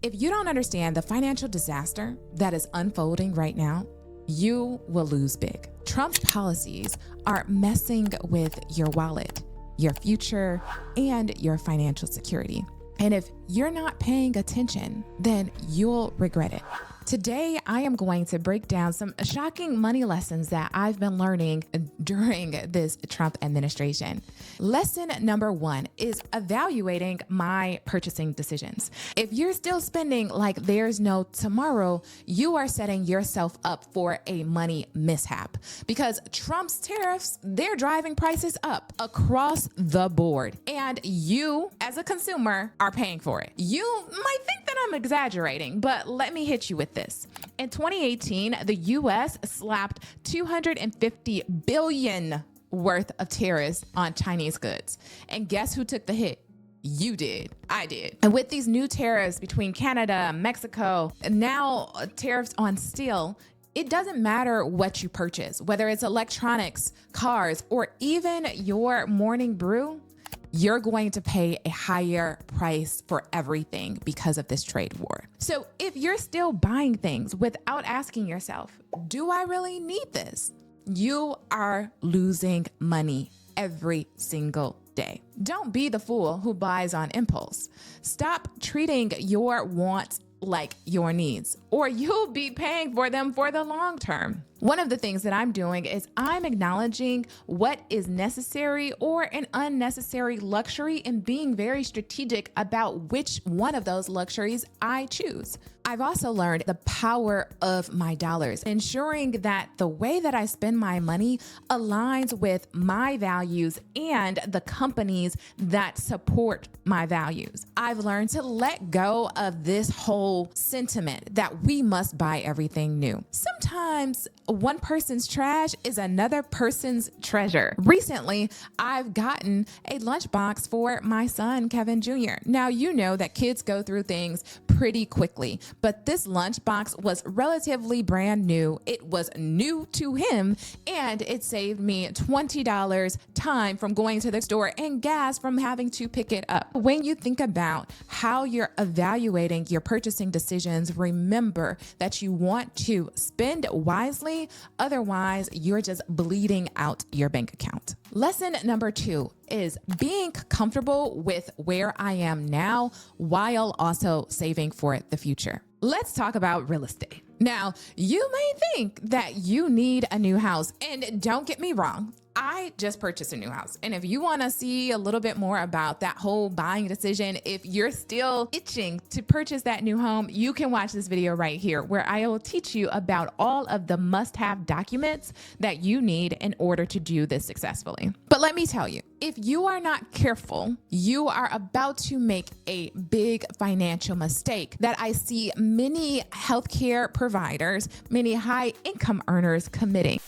If you don't understand the financial disaster that is unfolding right now, you will lose big. Trump's policies are messing with your wallet, your future, and your financial security. And if you're not paying attention, then you'll regret it. Today, I am going to break down some shocking money lessons that I've been learning during this Trump administration. Lesson number 1 is evaluating my purchasing decisions. If you're still spending like there's no tomorrow, you are setting yourself up for a money mishap because Trump's tariffs, they're driving prices up across the board. And you, as a consumer, are paying for it. You might think that I'm exaggerating, but let me hit you with this. In 2018, the U.S. slapped $250 billion worth of tariffs on Chinese goods. And guess who took the hit? You did. I did. And with these new tariffs between Canada, Mexico, and now tariffs on steel, it doesn't matter what you purchase, whether it's electronics, cars, or even your morning brew. You're going to pay a higher price for everything because of this trade war. So if you're still buying things without asking yourself, do I really need this? You are losing money every single day. Don't be the fool who buys on impulse. Stop treating your wants like your needs, or you'll be paying for them for the long term. One of the things that I'm doing is I'm acknowledging what is necessary or an unnecessary luxury and being very strategic about which one of those luxuries I choose. I've also learned the power of my dollars, ensuring that the way that I spend my money aligns with my values and the companies that support my values. I've learned to let go of this whole sentiment that we must buy everything new. Sometimes one person's trash is another person's treasure. Recently, I've gotten a lunchbox for my son, Kevin Jr. Now, you know that kids go through things pretty quickly, but this lunchbox was relatively brand new. It was new to him, and it saved me $20 time from going to the store and gas from having to pick it up. When you think about how you're evaluating your purchasing decisions, remember that you want to spend wisely. Otherwise, you're just bleeding out your bank account. Lesson number 2 is being comfortable with where I am now while also saving for the future. Let's talk about real estate. Now, you may think that you need a new house, and don't get me wrong, I just purchased a new house. And if you want to see a little bit more about that whole buying decision, if you're still itching to purchase that new home, you can watch this video right here where I will teach you about all of the must-have documents that you need in order to do this successfully. But let me tell you, if you are not careful, you are about to make a big financial mistake that I see many healthcare providers, many high income earners committing.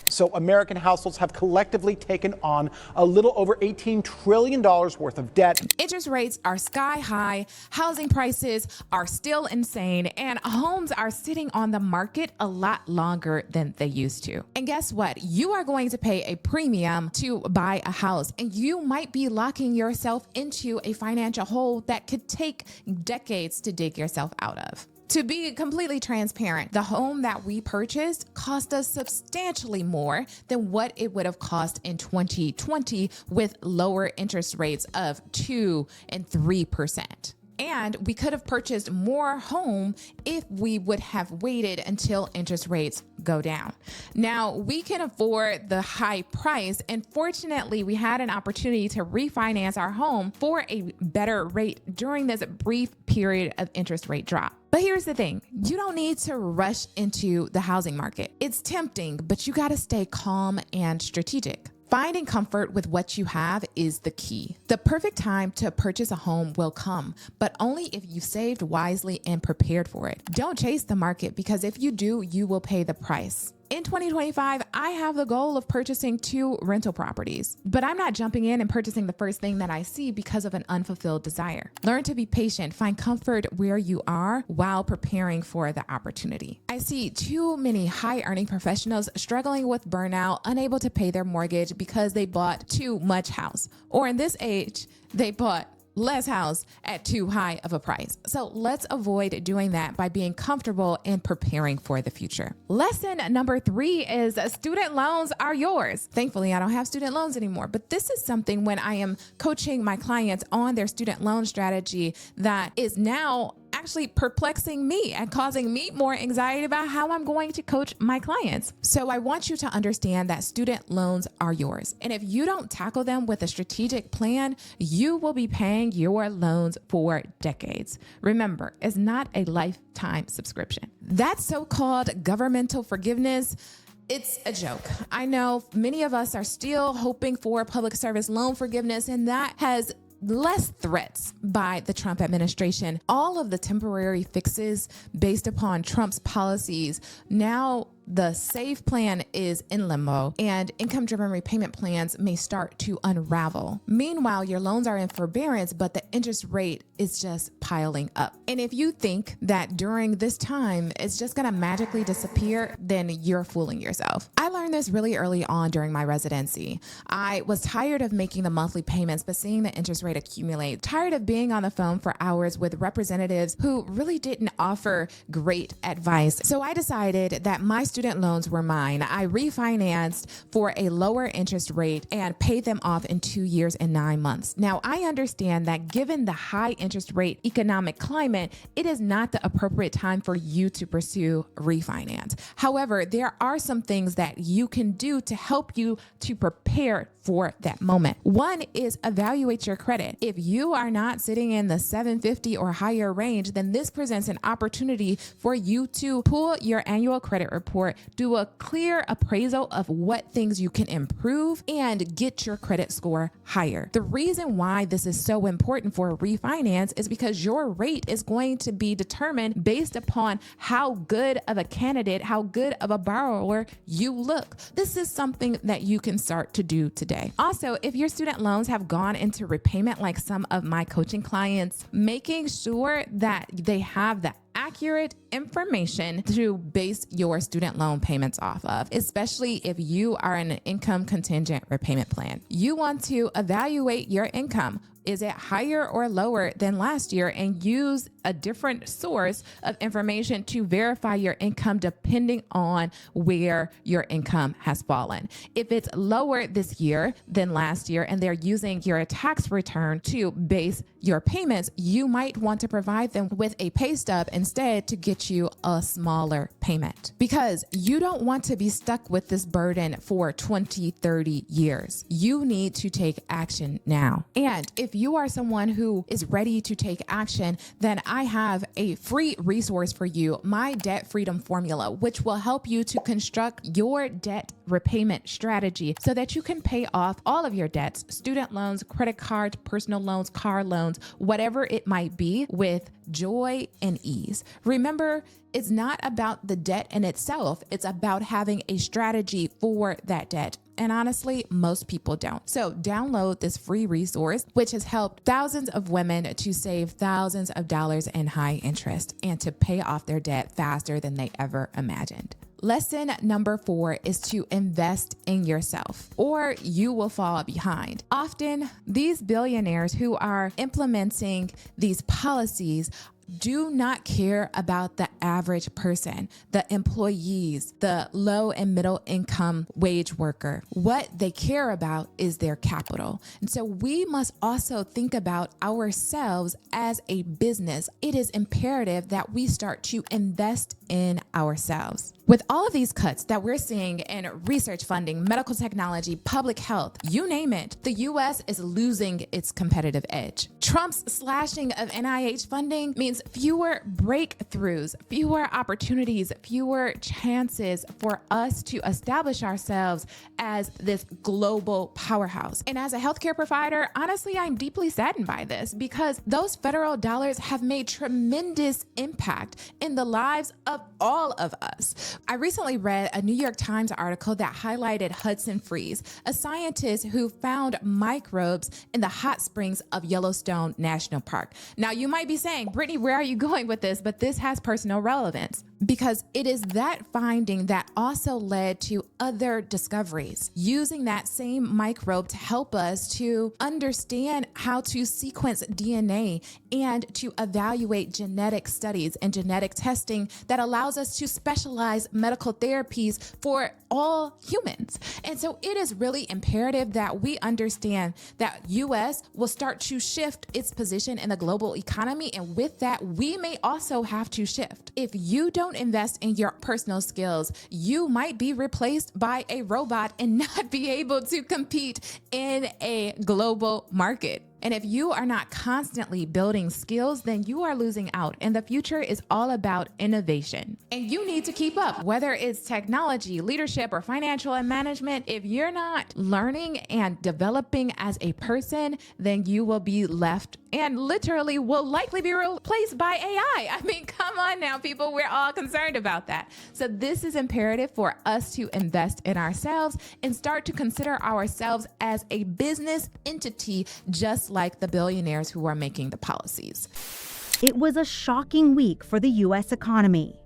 So American households have collectively taken on a little over $18 trillion worth of debt. Interest rates are sky high, housing prices are still insane, and homes are sitting on the market a lot longer than they used to. And guess what? You are going to pay a premium to buy a house, and you might be locking yourself into a financial hole that could take decades to dig yourself out of. To be completely transparent, the home that we purchased cost us substantially more than what it would have cost in 2020 with lower interest rates of 2 and 3%. And we could have purchased more home if we would have waited until interest rates go down. Now, we can afford the high price, and fortunately, we had an opportunity to refinance our home for a better rate during this brief period of interest rate drop. But here's the thing, you don't need to rush into the housing market. It's tempting, but you gotta stay calm and strategic. Finding comfort with what you have is the key. The perfect time to purchase a home will come, but only if you saved wisely and prepared for it. Don't chase the market, because if you do, you will pay the price. In 2025, I have the goal of purchasing 2 rental properties, but I'm not jumping in and purchasing the first thing that I see because of an unfulfilled desire. Learn to be patient, find comfort where you are while preparing for the opportunity. I see too many high-earning professionals struggling with burnout, unable to pay their mortgage because they bought too much house, or in this age, they bought less house at too high of a price. So let's avoid doing that by being comfortable and preparing for the future. Lesson number 3 is student loans are yours. Thankfully, I don't have student loans anymore, but this is something when I am coaching my clients on their student loan strategy that is now actually perplexing me and causing me more anxiety about how I'm going to coach my clients. So I want you to understand that student loans are yours. And if you don't tackle them with a strategic plan, you will be paying your loans for decades. Remember, it's not a lifetime subscription. That so-called governmental forgiveness, it's a joke. I know many of us are still hoping for public service loan forgiveness, and that has less threats by the Trump administration. All of the temporary fixes based upon Trump's policies, now the SAVE plan is in limbo and income-driven repayment plans may start to unravel. Meanwhile, your loans are in forbearance, but the interest rate is just piling up. And if you think that during this time, it's just gonna magically disappear, then you're fooling yourself. I learned this really early on during my residency. I was tired of making the monthly payments, but seeing the interest rate accumulate, tired of being on the phone for hours with representatives who really didn't offer great advice. So I decided that my student loans were mine. I refinanced for a lower interest rate and paid them off in 2 years and 9 months. Now, I understand that given the high interest rate economic climate, it is not the appropriate time for you to pursue refinance. However, there are some things that you can do to help you to prepare for that moment. One is evaluate your credit. If you are not sitting in the 750 or higher range, then this presents an opportunity for you to pull your annual credit report, do a clear appraisal of what things you can improve, and get your credit score higher. The reason why this is so important for a refinance is because your rate is going to be determined based upon how good of a candidate, how good of a borrower you look. This is something that you can start to do today. Also, if your student loans have gone into repayment like some of my coaching clients, making sure that they have the accurate information to base your student loan payments off of, especially if you are in an income contingent repayment plan. You want to evaluate your income. Is it higher or lower than last year? And use a different source of information to verify your income depending on where your income has fallen. If it's lower this year than last year and they're using your tax return to base your payments, you might want to provide them with a pay stub instead to get you a smaller payment, because you don't want to be stuck with this burden for 20, 30 years. You need to take action now. And if you are someone who is ready to take action, then I have a free resource for you, my debt freedom formula, which will help you to construct your debt repayment strategy so that you can pay off all of your debts, student loans, credit cards, personal loans, car loans, whatever it might be, with joy and ease. Remember, it's not about the debt in itself. It's about having a strategy for that debt. And honestly, most people don't. So download this free resource, which has helped thousands of women to save thousands of dollars in high interest and to pay off their debt faster than they ever imagined. Lesson number 4 is to invest in yourself, or you will fall behind. Often, these billionaires who are implementing these policies do not care about the average person, the employees, the low and middle income wage worker. What they care about is their capital. And so we must also think about ourselves as a business. It is imperative that we start to invest in ourselves. With all of these cuts that we're seeing in research funding, medical technology, public health, you name it, the US is losing its competitive edge. Trump's slashing of NIH funding means fewer breakthroughs, fewer opportunities, fewer chances for us to establish ourselves as this global powerhouse. And as a healthcare provider, honestly, I'm deeply saddened by this because those federal dollars have made tremendous impact in the lives of all of us. I recently read a New York Times article that highlighted Hudson Freeze, a scientist who found microbes in the hot springs of Yellowstone National Park. Now, you might be saying, Brittany, where are you going with this? But this has personal relevance. because it is that finding that also led to other discoveries, using that same microbe to help us to understand how to sequence DNA and to evaluate genetic studies and genetic testing that allows us to specialize medical therapies for all humans. And so it is really imperative that we understand that US will start to shift its position in the global economy. And with that, we may also have to shift. If you don't invest in your personal skills, you might be replaced by a robot and not be able to compete in a global market. And if you are not constantly building skills, then you are losing out. And the future is all about innovation. And you need to keep up, whether it's technology, leadership, or financial and management. If you're not learning and developing as a person, then you will be left and literally will likely be replaced by AI. I mean, come on now, people, we're all concerned about that. So this is imperative for us to invest in ourselves and start to consider ourselves as a business entity, just like the billionaires who are making the policies. It was a shocking week for the U.S. economy.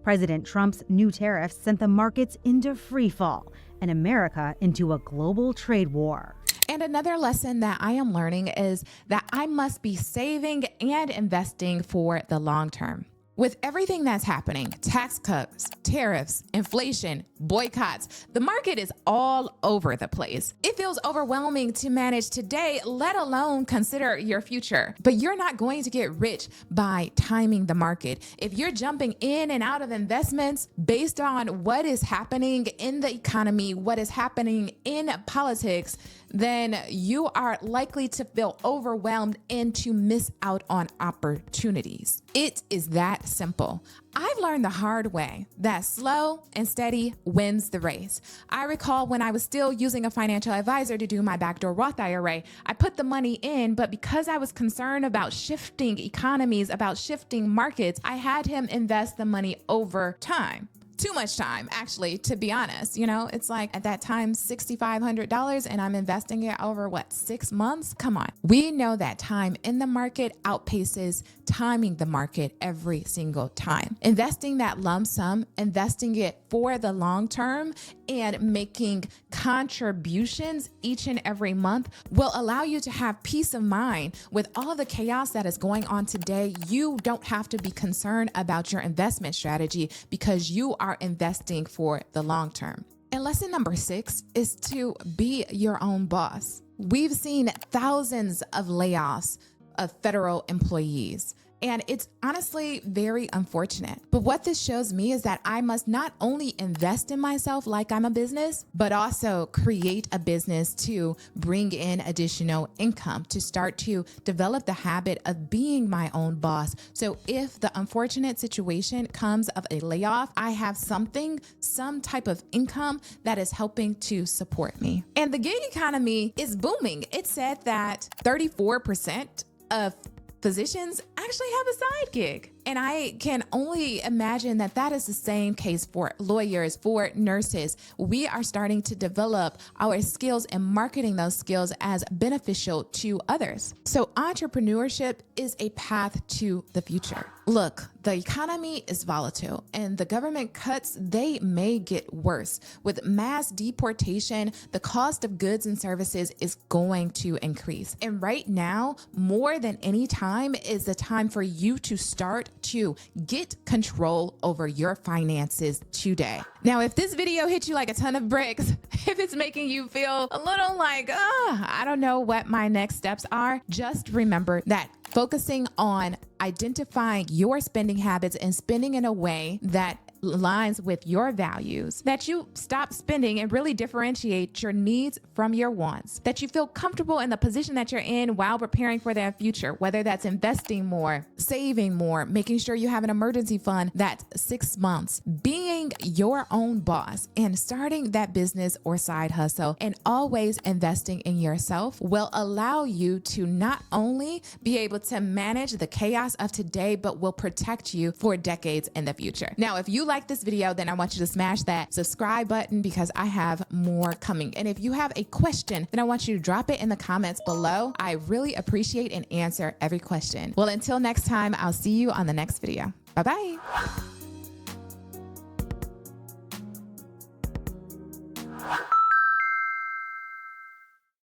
President Trump's new tariffs sent the markets into freefall and America into a global trade war. And another lesson that I am learning is that I must be saving and investing for the long term. With everything that's happening, tax cuts, tariffs, inflation, boycotts, the market is all over the place. It feels overwhelming to manage today, let alone consider your future. But you're not going to get rich by timing the market. If you're jumping in and out of investments based on what is happening in the economy, what is happening in politics, then you are likely to feel overwhelmed and to miss out on opportunities. It is that simple. I've learned the hard way that slow and steady wins the race. I recall when I was still using a financial advisor to do my backdoor Roth IRA, I put the money in, but because I was concerned about shifting economies, about shifting markets, I had him invest the money over time. Too much time, actually, to be honest. You know, it's like at that time, $6,500 and I'm investing it over 6 months? Come on. We know that time in the market outpaces timing the market every single time. Investing that lump sum, investing it for the long term and making contributions each and every month will allow you to have peace of mind with all the chaos that is going on today. You don't have to be concerned about your investment strategy because you are investing for the long term. And lesson number 6 is to be your own boss. We've seen thousands of layoffs of federal employees. And it's honestly very unfortunate. But what this shows me is that I must not only invest in myself like I'm a business, but also create a business to bring in additional income, to start to develop the habit of being my own boss. So if the unfortunate situation comes of a layoff, I have some type of income that is helping to support me. And the gig economy is booming. It said that 34% of physicians actually have a side gig. And I can only imagine that that is the same case for lawyers, for nurses. We are starting to develop our skills and marketing those skills as beneficial to others. So entrepreneurship is a path to the future. Look, the economy is volatile and the government cuts, they may get worse. With mass deportation, the cost of goods and services is going to increase. And right now, more than any time is the time for you to start to get control over your finances today. Now, if this video hit you like a ton of bricks, if it's making you feel a little like, I don't know what my next steps are, just remember that focusing on identifying your spending habits and spending in a way that aligns with your values, that you stop spending and really differentiate your needs from your wants, that you feel comfortable in the position that you're in while preparing for their future, whether that's investing more, saving more, making sure you have an emergency fund that's 6 months, being your own boss and starting that business or side hustle and always investing in yourself will allow you to not only be able to manage the chaos of today, but will protect you for decades in the future. Now, if you like this video, then I want you to smash that subscribe button because I have more coming. And if you have a question, then I want you to drop it in the comments below. I really appreciate and answer every question. Well, until next time, I'll see you on the next video. Bye-bye.